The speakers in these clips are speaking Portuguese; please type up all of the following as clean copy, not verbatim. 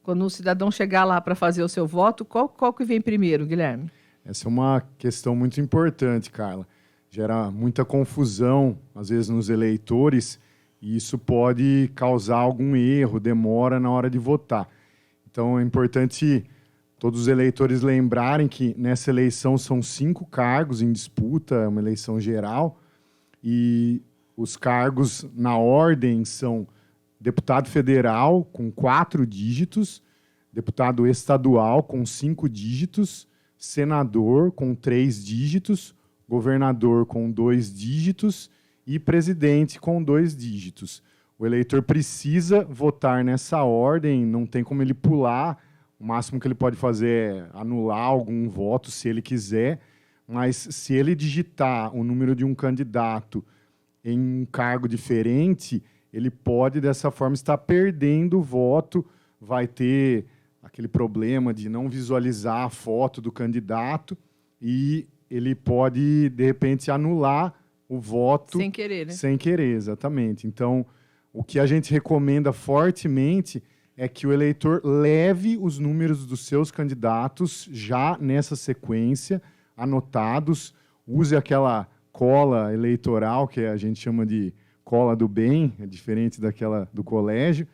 Quando o cidadão chegar lá para fazer o seu voto, qual que vem primeiro, Guilherme? Essa é uma questão muito importante, Carla. Gera muita confusão, às vezes, nos eleitores, e isso pode causar algum erro, demora na hora de votar. Então, é importante todos os eleitores lembrarem que nessa eleição são 5 cargos em disputa, é uma eleição geral, e os cargos na ordem são deputado federal com 4 dígitos, deputado estadual com 5 dígitos, senador com 3 dígitos, governador com 2 dígitos e presidente com 2 dígitos. O eleitor precisa votar nessa ordem, não tem como ele pular. O máximo que ele pode fazer é anular algum voto, se ele quiser, mas se ele digitar o número de um candidato em um cargo diferente, ele pode, dessa forma, estar perdendo o voto, vai ter aquele problema de não visualizar a foto do candidato e ele pode, de repente, anular o voto... Sem querer, né? Sem querer, exatamente. Então, o que a gente recomenda fortemente é que o eleitor leve os números dos seus candidatos já nessa sequência, anotados, use aquela cola eleitoral, que a gente chama de cola do bem, é diferente daquela do colégio,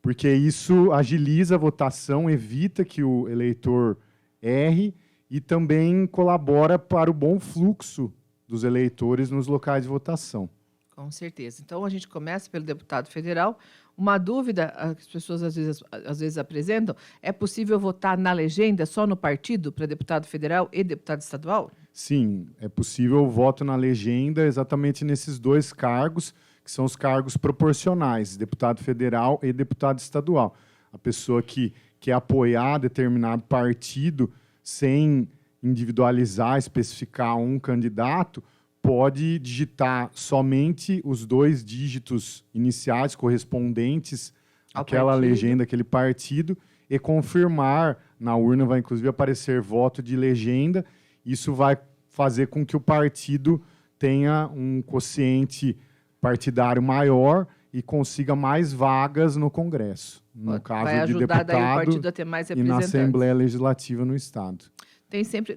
porque isso agiliza a votação, evita que o eleitor erre e também colabora para o bom fluxo dos eleitores nos locais de votação. Com certeza. Então, a gente começa pelo deputado federal. Uma dúvida que as pessoas às vezes apresentam, é possível votar na legenda só no partido para deputado federal e deputado estadual? Sim, é possível o voto na legenda exatamente nesses 2 cargos, que são os cargos proporcionais, deputado federal e deputado estadual. A pessoa que quer apoiar determinado partido sem individualizar, especificar um candidato, pode digitar somente os 2 dígitos iniciais correspondentes àquela legenda, aquele partido, e confirmar. Na urna vai, inclusive, aparecer voto de legenda. Isso vai fazer com que o partido tenha um quociente partidário maior e consiga mais vagas no Congresso, no caso vai de ajudar daí o deputado partido a ter mais e na representantes. Assembleia Legislativa no Estado.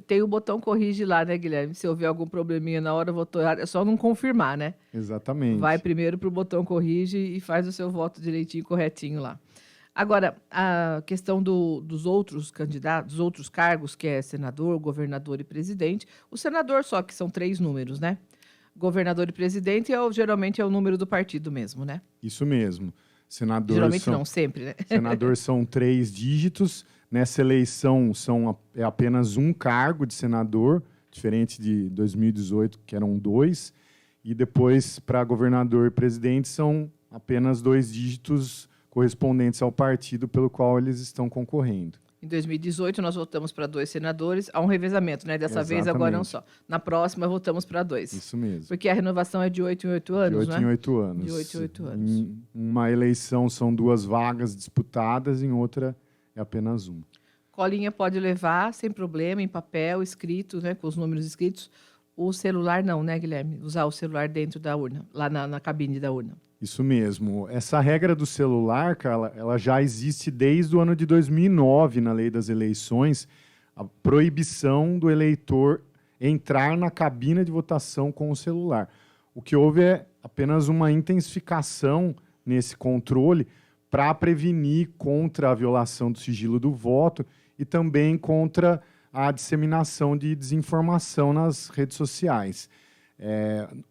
Tem o botão corrige lá, né, Guilherme? Se houver algum probleminha na hora, votou errado, é só não confirmar, né? Exatamente. Vai primeiro para o botão corrige e faz o seu voto direitinho, corretinho lá. Agora, a questão dos outros candidatos, dos outros cargos, que é senador, governador e presidente. O senador só, que são 3 números, né? Governador e presidente geralmente é o número do partido mesmo, né? Isso mesmo. Senador geralmente não, sempre, né? Senador são 3 dígitos. Nessa eleição é apenas um cargo de senador, diferente de 2018, que eram 2. E depois, para governador e presidente, são apenas 2 dígitos correspondentes ao partido pelo qual eles estão concorrendo. Em 2018, nós votamos para 2 senadores. Há um revezamento, né? Dessa vez, agora não só. Na próxima, votamos para 2. Isso mesmo. Porque a renovação é de 8 em 8 anos, de 8 né? em 8 anos. De 8 em 8 anos. Em uma eleição são 2 vagas disputadas, em outra é apenas uma. Colinha pode levar, sem problema, em papel, escrito, né? Com os números escritos. O celular não, né, Guilherme? Usar o celular dentro da urna, lá na cabine da urna. Isso mesmo. Essa regra do celular, Carla, ela já existe desde o ano de 2009 na Lei das Eleições, a proibição do eleitor entrar na cabine de votação com o celular. O que houve é apenas uma intensificação nesse controle para prevenir contra a violação do sigilo do voto e também contra a disseminação de desinformação nas redes sociais.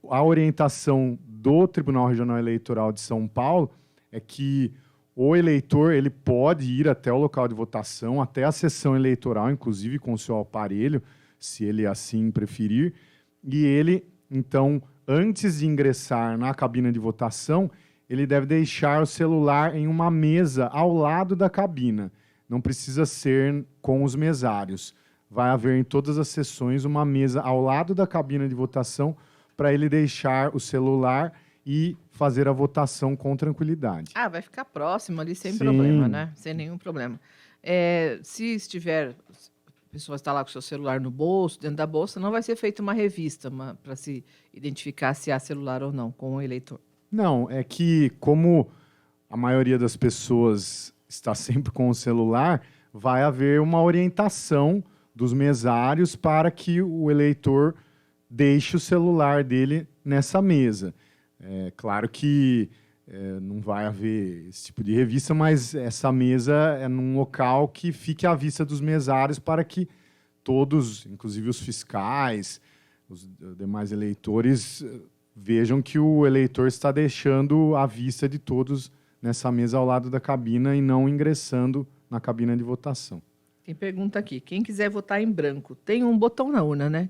A orientação do Tribunal Regional Eleitoral de São Paulo é que o eleitor ele pode ir até o local de votação, até a sessão eleitoral, inclusive com o seu aparelho, se ele assim preferir, e ele, então, antes de ingressar na cabine de votação, ele deve deixar o celular em uma mesa ao lado da cabina. Não precisa ser com os mesários. Vai haver em todas as sessões uma mesa ao lado da cabina de votação para ele deixar o celular e fazer a votação com tranquilidade. Vai ficar próximo ali sem Sim. problema, né? Sem nenhum problema. Se estiver, a pessoa está lá com o seu celular no bolso, dentro da bolsa, não vai ser feita uma revista para se identificar se há celular ou não com o eleitor. Não, é que como a maioria das pessoas está sempre com o celular, vai haver uma orientação dos mesários para que o eleitor deixe o celular dele nessa mesa. É claro que não vai haver esse tipo de revista, mas essa mesa é num local que fique à vista dos mesários para que todos, inclusive os fiscais, os demais eleitores, vejam que o eleitor está deixando à vista de todos nessa mesa ao lado da cabina e não ingressando na cabina de votação. Tem pergunta aqui. Quem quiser votar em branco, tem um botão na urna, né?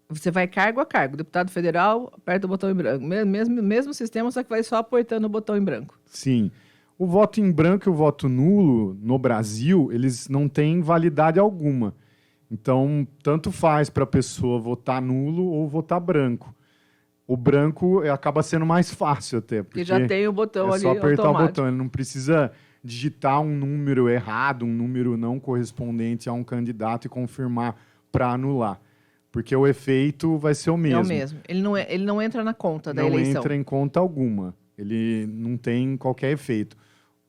Você vai cargo a cargo. Deputado federal, aperta o botão em branco. Mesmo sistema, só que vai só apertando o botão em branco. Sim. O voto em branco e o voto nulo, no Brasil, eles não têm validade alguma. Então, tanto faz para a pessoa votar nulo ou votar branco. O branco acaba sendo mais fácil até. Porque já tem o botão ali automático. É só apertar automático. o botão. Ele não precisa digitar um número errado, um número não correspondente a um candidato e confirmar para anular. Porque o efeito vai ser o mesmo. É o mesmo. Ele não entra na conta da não eleição. Não entra em conta alguma. Ele não tem qualquer efeito.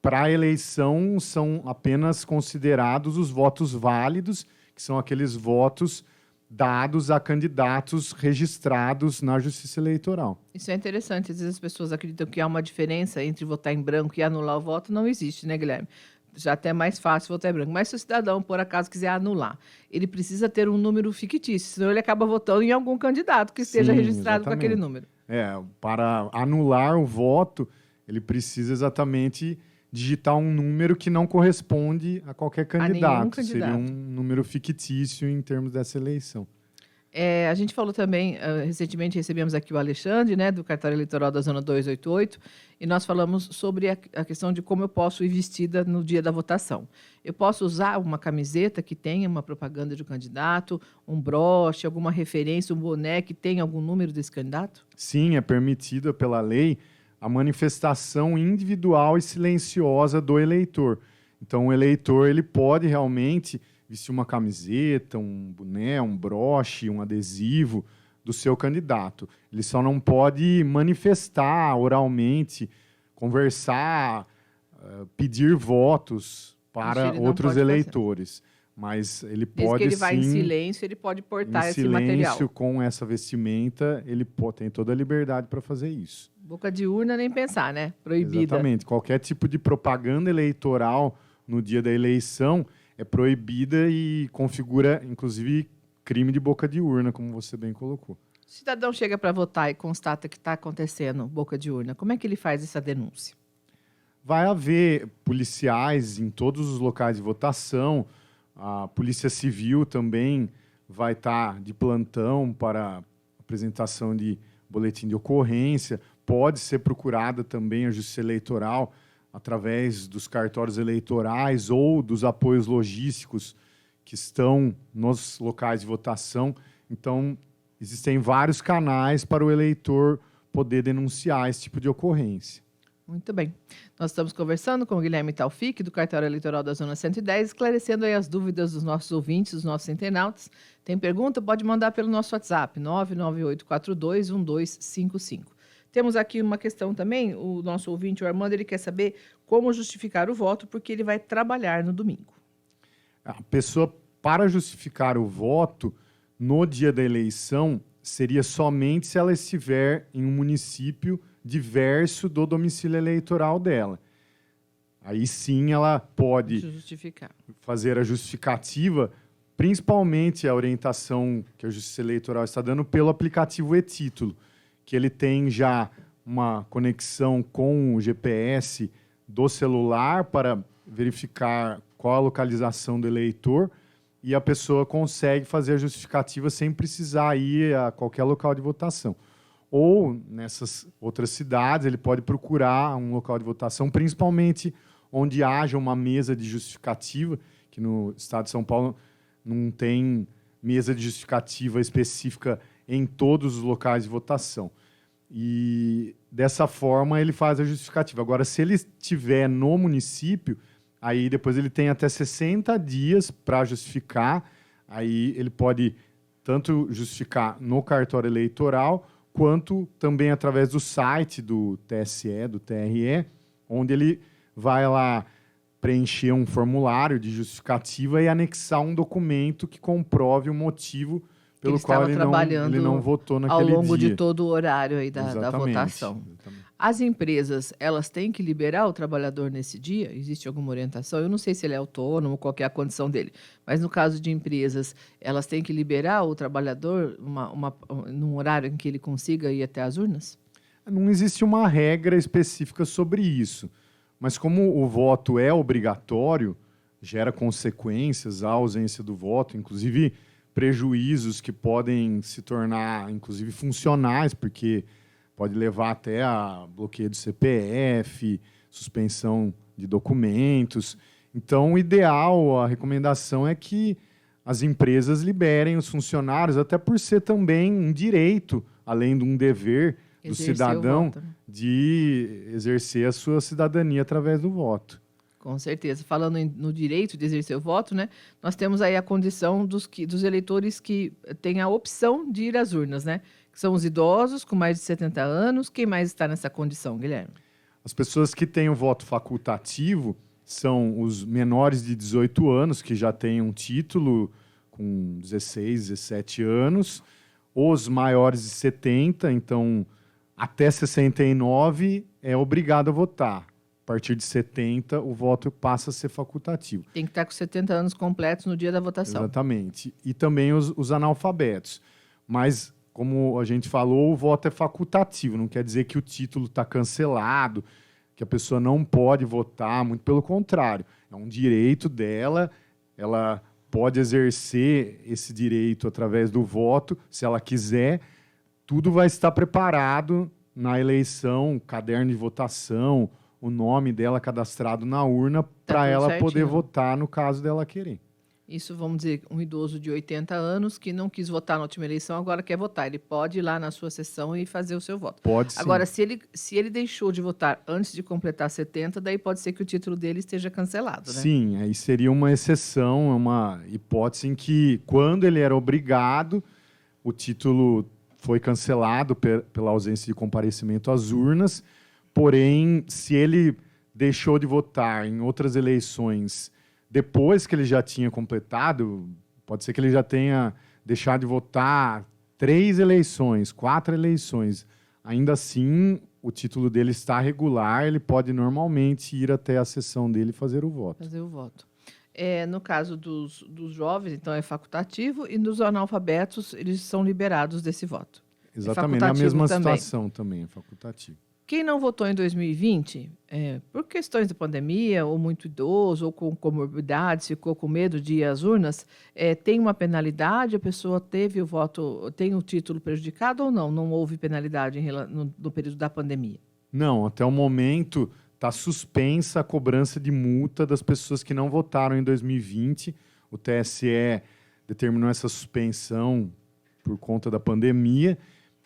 Para a eleição, são apenas considerados os votos válidos, que são aqueles votos dados a candidatos registrados na Justiça Eleitoral. Isso é interessante. Às vezes as pessoas acreditam que há uma diferença entre votar em branco e anular o voto. Não existe, né, Guilherme? Já até é mais fácil votar em branco. Mas se o cidadão, por acaso, quiser anular, ele precisa ter um número fictício, senão ele acaba votando em algum candidato que esteja registrado com aquele número. Para anular o voto, ele precisa exatamente digitar um número que não corresponde a qualquer candidato. Seria um número fictício em termos dessa eleição. A gente falou também, recentemente recebemos aqui o Alexandre, né, do cartório eleitoral da Zona 288, e nós falamos sobre a questão de como eu posso ir vestida no dia da votação. Eu posso usar uma camiseta que tenha uma propaganda de um candidato, um broche, alguma referência, um boné que tenha algum número desse candidato? Sim, é permitida pela lei a manifestação individual e silenciosa do eleitor. Então, o eleitor ele pode realmente vestir uma camiseta, um boné, um broche, um adesivo do seu candidato. Ele só não pode manifestar oralmente, conversar, pedir votos para outros eleitores. Mas ele pode, que ele vai em silêncio, ele pode portar esse material. Em silêncio, com essa vestimenta, ele tem toda a liberdade para fazer isso. Boca de urna, nem pensar, né? Proibida. Exatamente. Qualquer tipo de propaganda eleitoral no dia da eleição é proibida e configura, inclusive, crime de boca de urna, como você bem colocou. O cidadão chega para votar e constata que está acontecendo boca de urna. Como é que ele faz essa denúncia? Vai haver policiais em todos os locais de votação. A Polícia Civil também vai estar de plantão para apresentação de boletim de ocorrência. Pode ser procurada também a Justiça Eleitoral através dos cartórios eleitorais ou dos apoios logísticos que estão nos locais de votação. Então, existem vários canais para o eleitor poder denunciar esse tipo de ocorrência. Muito bem. Nós estamos conversando com o Guilherme Taufik, do Cartório Eleitoral da Zona 110, esclarecendo aí as dúvidas dos nossos ouvintes, dos nossos internautas. Tem pergunta? Pode mandar pelo nosso WhatsApp, 998421255. Temos aqui uma questão também, o nosso ouvinte, o Armando, ele quer saber como justificar o voto, porque ele vai trabalhar no domingo. A pessoa, para justificar o voto, no dia da eleição, seria somente se ela estiver em um município diverso do domicílio eleitoral dela. Aí sim ela pode fazer a justificativa, principalmente a orientação que a Justiça Eleitoral está dando pelo aplicativo e-Título, que ele tem já uma conexão com o GPS do celular para verificar qual a localização do eleitor e a pessoa consegue fazer a justificativa sem precisar ir a qualquer local de votação. Ou, nessas outras cidades, ele pode procurar um local de votação, principalmente onde haja uma mesa de justificativa, que no estado de São Paulo não tem mesa de justificativa específica em todos os locais de votação. E, dessa forma, ele faz a justificativa. Agora, se ele estiver no município, aí depois ele tem até 60 dias para justificar. Aí ele pode tanto justificar no cartório eleitoral, quanto também através do site do TSE, do TRE, onde ele vai lá preencher um formulário de justificativa e anexar um documento que comprove o motivo pelo qual ele não votou naquele dia. Ao longo de todo o horário aí da votação. Exatamente. As empresas, elas têm que liberar o trabalhador nesse dia? Existe alguma orientação? Eu não sei se ele é autônomo, qual que é a condição dele, mas no caso de empresas, elas têm que liberar o trabalhador num horário em que ele consiga ir até as urnas? Não existe uma regra específica sobre isso, mas como o voto é obrigatório, gera consequências à ausência do voto, inclusive prejuízos que podem se tornar, inclusive, funcionais, porque pode levar até a bloqueio do CPF, suspensão de documentos. Então, o ideal, a recomendação é que as empresas liberem os funcionários, até por ser também um direito, além de um dever do cidadão, voto, né? De exercer a sua cidadania através do voto. Com certeza. Falando no direito de exercer o voto, né, nós temos aí a condição dos eleitores que têm a opção de ir às urnas, né? Que são os idosos com mais de 70 anos. Quem mais está nessa condição, Guilherme? As pessoas que têm o voto facultativo são os menores de 18 anos, que já têm um título com 16, 17 anos, os maiores de 70, então até 69 é obrigado a votar. A partir de 70, o voto passa a ser facultativo. Tem que estar com 70 anos completos no dia da votação. Exatamente. E também os analfabetos. Mas, como a gente falou, o voto é facultativo. Não quer dizer que o título está cancelado, que a pessoa não pode votar. Muito pelo contrário. É um direito dela. Ela pode exercer esse direito através do voto, se ela quiser. Tudo vai estar preparado na eleição, caderno de votação, o nome dela cadastrado na urna para ela certinho. poder votar no caso dela querer. Isso, vamos dizer, um idoso de 80 anos que não quis votar na última eleição, agora quer votar. Ele pode ir lá na sua sessão e fazer o seu voto. Pode sim. Agora, se ele deixou de votar antes de completar 70, daí pode ser que o título dele esteja cancelado, né? Sim, aí seria uma exceção, uma hipótese em que, quando ele era obrigado, o título foi cancelado pela ausência de comparecimento às urnas. Porém, se ele deixou de votar em outras eleições depois que ele já tinha completado, pode ser que ele já tenha deixado de votar 3 eleições, 4 eleições. Ainda assim, o título dele está regular, ele pode normalmente ir até a sessão dele e fazer o voto. Fazer o voto. No caso dos jovens, então, é facultativo, e dos analfabetos, eles são liberados desse voto. Exatamente, é a mesma situação também, é facultativo. Quem não votou em 2020, por questões da pandemia, ou muito idoso, ou com comorbidades, ficou com medo de ir às urnas, tem uma penalidade? A pessoa teve o voto, tem o título prejudicado ou não? Não houve penalidade no período da pandemia? Não, até o momento está suspensa a cobrança de multa das pessoas que não votaram em 2020. O TSE determinou essa suspensão por conta da pandemia,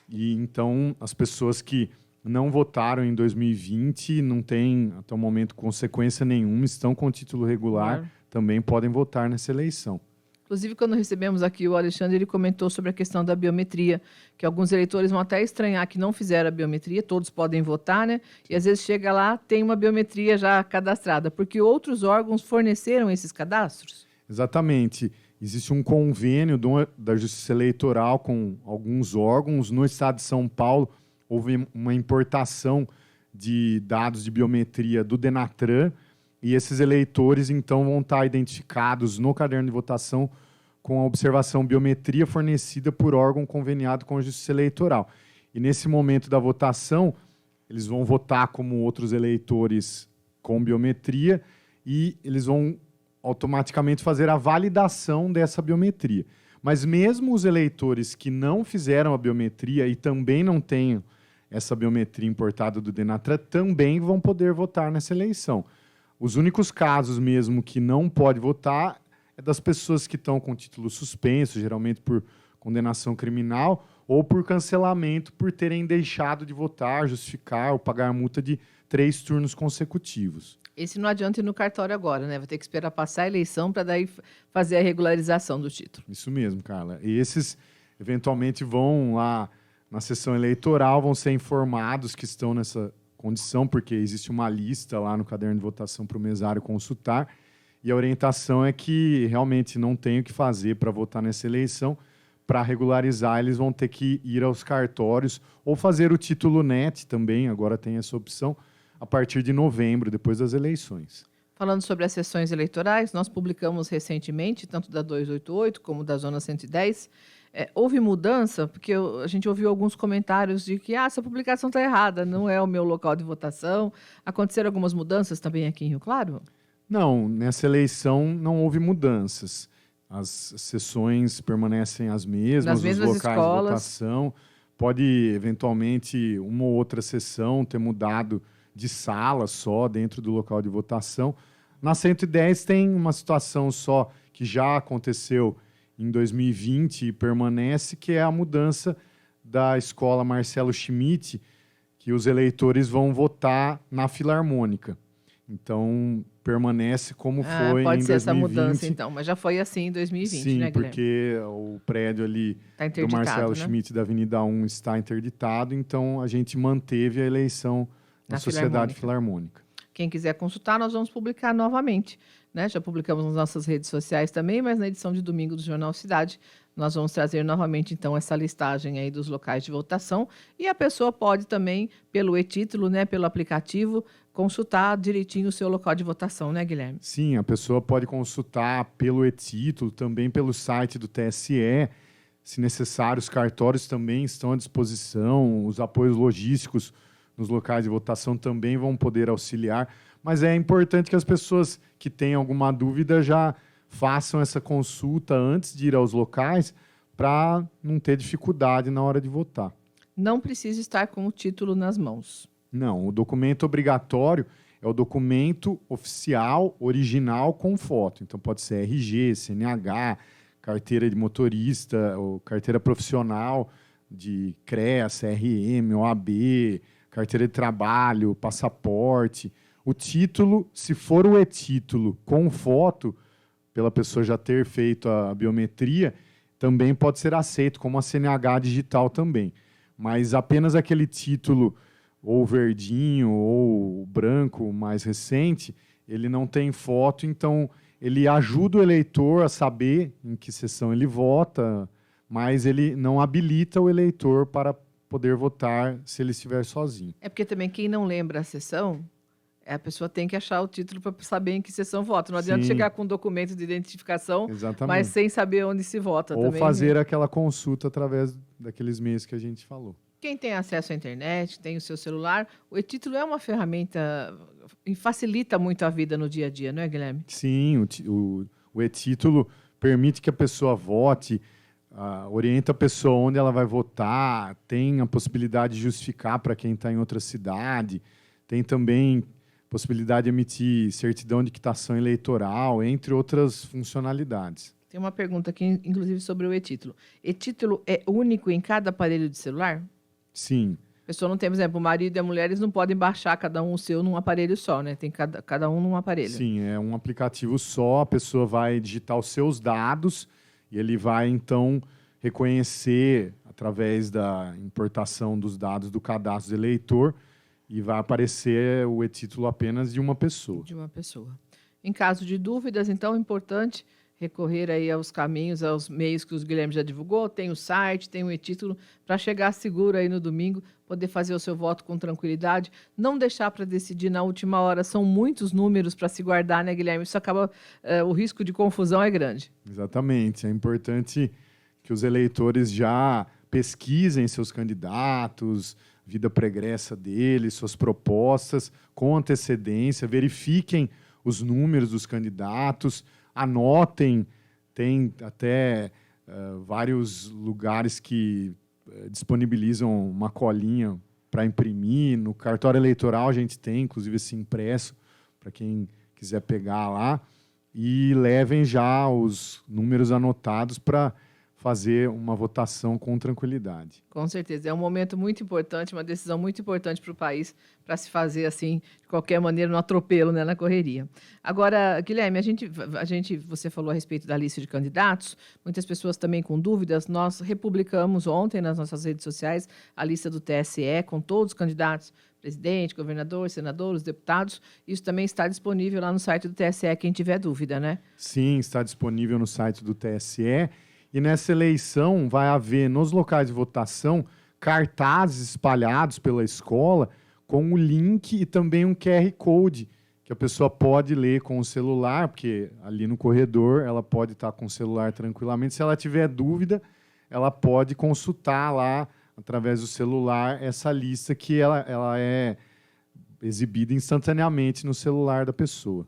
e então as pessoas que não votaram em 2020, não têm, até o momento, consequência nenhuma, estão com título regular, claro, também podem votar nessa eleição. Inclusive, quando recebemos aqui o Alexandre, ele comentou sobre a questão da biometria, que alguns eleitores vão até estranhar que não fizeram a biometria, todos podem votar, né? E às vezes chega lá, tem uma biometria já cadastrada, porque outros órgãos forneceram esses cadastros? Exatamente. Existe um convênio da Justiça Eleitoral com alguns órgãos. No estado de São Paulo, houve uma importação de dados de biometria do Denatran, e esses eleitores, então, vão estar identificados no caderno de votação com a observação biometria fornecida por órgão conveniado com a Justiça Eleitoral. E, nesse momento da votação, eles vão votar como outros eleitores com biometria e eles vão automaticamente fazer a validação dessa biometria. Mas mesmo os eleitores que não fizeram a biometria e também não têm essa biometria importada do Denatran também vão poder votar nessa eleição. Os únicos casos mesmo que não pode votar é das pessoas que estão com título suspenso, geralmente por condenação criminal, ou por cancelamento por terem deixado de votar, justificar ou pagar multa de 3 turnos consecutivos. Esse não adianta ir no cartório agora, né? Vai ter que esperar passar a eleição para daí fazer a regularização do título. Isso mesmo, Carla. E esses, eventualmente, vão lá na sessão eleitoral, vão ser informados que estão condição, porque existe uma lista lá no caderno de votação para o mesário consultar, e a orientação é que realmente não tem o que fazer para votar nessa eleição. Para regularizar, eles vão ter que ir aos cartórios ou fazer o título NET também, agora tem essa opção, a partir de novembro, depois das eleições. Falando sobre as sessões eleitorais, nós publicamos recentemente, tanto da 288 como da Zona 110, houve mudança, porque a gente ouviu alguns comentários de que essa publicação está errada, não é o meu local de votação. Aconteceram algumas mudanças também aqui em Rio Claro? Não, nessa eleição não houve mudanças. As sessões permanecem as mesmas, os locais escolas. de votação. Pode, eventualmente, uma ou outra sessão ter mudado de sala só dentro do local de votação. Na 110 tem uma situação só que já aconteceu em 2020 e permanece, que é a mudança da escola Marcelo Schmidt, que os eleitores vão votar na Filarmônica. Então, permanece como foi em 2020. Pode ser essa mudança, então. Mas já foi assim em 2020, Sim, né, Guilherme? porque o prédio ali do Marcelo Schmidt da Avenida 1 está interditado, então a gente manteve a eleição na Sociedade Filarmônica. Quem quiser consultar, nós vamos publicar novamente, né? Já publicamos nas nossas redes sociais também, mas na edição de domingo do Jornal Cidade, nós vamos trazer novamente, então, essa listagem aí dos locais de votação. E a pessoa pode também, pelo e-título, né, pelo aplicativo, consultar direitinho o seu local de votação, né, Guilherme? Sim, a pessoa pode consultar pelo e-título, também pelo site do TSE. Se necessário, os cartórios também estão à disposição, os apoios logísticos nos locais de votação também vão poder auxiliar. Mas é importante que as pessoas que têm alguma dúvida já façam essa consulta antes de ir aos locais para não ter dificuldade na hora de votar. Não precisa estar com o título nas mãos. Não, o documento obrigatório é o documento oficial, original, com foto. Então, pode ser RG, CNH, carteira de motorista, ou carteira profissional de CREA, CRM, OAB, carteira de trabalho, passaporte. O título, se for o e-título com foto, pela pessoa já ter feito a biometria, também pode ser aceito, como a CNH digital também. Mas apenas aquele título, ou verdinho, ou branco, mais recente, ele não tem foto, então ele ajuda o eleitor a saber em que sessão ele vota, mas ele não habilita o eleitor para poder votar se ele estiver sozinho. É porque também quem não lembra a sessão, a pessoa tem que achar o título para saber em que sessão vota. Não adianta chegar com um documento de identificação, mas sem saber onde se vota. Ou também, fazer aquela consulta através daqueles meios que a gente falou. Quem tem acesso à internet, tem o seu celular, o e-título é uma ferramenta e facilita muito a vida no dia a dia, não é, Guilherme? Sim, o e-título permite que a pessoa vote, orienta a pessoa onde ela vai votar, tem a possibilidade de justificar para quem está em outra cidade, tem também possibilidade de emitir certidão de quitação eleitoral, entre outras funcionalidades. Tem uma pergunta aqui, inclusive, sobre o e-título. E-título é único em cada aparelho de celular? Sim. A pessoa não tem, por exemplo, o marido e a mulher, eles não podem baixar cada um o seu num aparelho só, né? Tem cada um num aparelho. Sim, é um aplicativo só, a pessoa vai digitar os seus dados e ele vai, então, reconhecer, através da importação dos dados do cadastro do eleitor, e vai aparecer o e-título apenas de uma pessoa. De uma pessoa. Em caso de dúvidas, então, é importante recorrer aí aos caminhos, aos meios que o Guilherme já divulgou. Tem o site, tem o e-título, para chegar seguro aí no domingo, poder fazer o seu voto com tranquilidade. Não deixar para decidir na última hora. São muitos números para se guardar, né, Guilherme? Isso acaba... o risco de confusão é grande. Exatamente. É importante que os eleitores já pesquisem seus candidatos, vida pregressa deles, suas propostas, com antecedência, verifiquem os números dos candidatos, anotem, tem até vários lugares que disponibilizam uma colinha para imprimir. No cartório eleitoral a gente tem, inclusive, esse impresso, para quem quiser pegar lá, e levem já os números anotados para fazer uma votação com tranquilidade. Com certeza. É um momento muito importante, uma decisão muito importante para o país, para se fazer assim, de qualquer maneira, no atropelo, né, na correria. Agora, Guilherme, você falou a respeito da lista de candidatos, muitas pessoas também com dúvidas. Nós republicamos ontem nas nossas redes sociais a lista do TSE com todos os candidatos presidente, governador, senador, os deputados. Isso também está disponível lá no site do TSE, quem tiver dúvida, né? Sim, está disponível no site do TSE. E nessa eleição vai haver, nos locais de votação, cartazes espalhados pela escola com o link e também um QR Code, que a pessoa pode ler com o celular, porque ali no corredor ela pode estar com o celular tranquilamente. Se ela tiver dúvida, ela pode consultar lá, através do celular, essa lista que ela é exibida instantaneamente no celular da pessoa.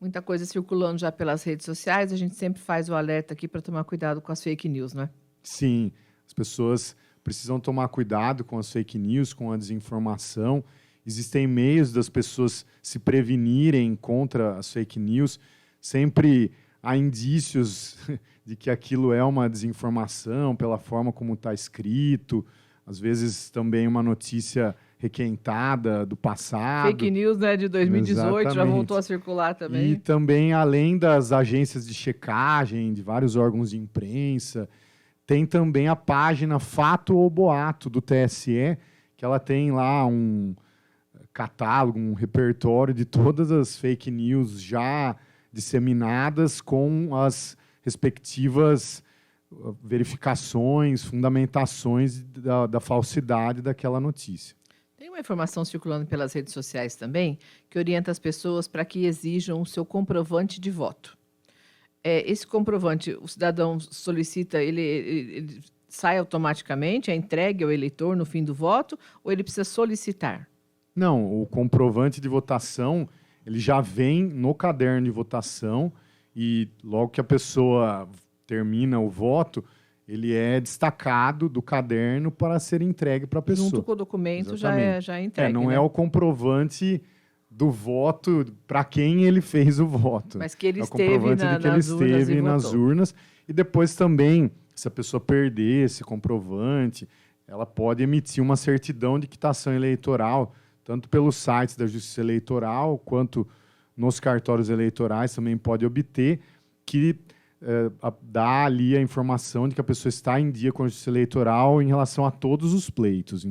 Muita coisa circulando já pelas redes sociais, a gente sempre faz o alerta aqui para tomar cuidado com as fake news, né? Sim, as pessoas precisam tomar cuidado com as fake news, com a desinformação. Existem meios das pessoas se prevenirem contra as fake news. Sempre há indícios de que aquilo é uma desinformação pela forma como está escrito. Às vezes também uma notícia requentada do passado. Fake news, né, de 2018, Exatamente. já voltou a circular também. E também, além das agências de checagem, de vários órgãos de imprensa, tem também a página Fato ou Boato do TSE, que ela tem lá um catálogo, um repertório de todas as fake news já disseminadas com as respectivas verificações, fundamentações da falsidade daquela notícia. Tem uma informação circulando pelas redes sociais também que orienta as pessoas para que exijam o seu comprovante de voto. Esse comprovante, o cidadão solicita, ele sai automaticamente, é entregue ao eleitor no fim do voto, ou ele precisa solicitar? Não, o comprovante de votação, ele já vem no caderno de votação e logo que a pessoa termina o voto, ele é destacado do caderno para ser entregue para a pessoa. Junto com o documento já é entregue. Não né? é o comprovante do voto para quem ele fez o voto. Mas que ele é o esteve, comprovante de que ele esteve nas urnas. E depois também, se a pessoa perder esse comprovante, ela pode emitir uma certidão de quitação eleitoral, tanto pelos sites da Justiça Eleitoral, quanto nos cartórios eleitorais também pode obter, que dá ali a informação de que a pessoa está em dia com a Justiça Eleitoral em relação a todos os pleitos.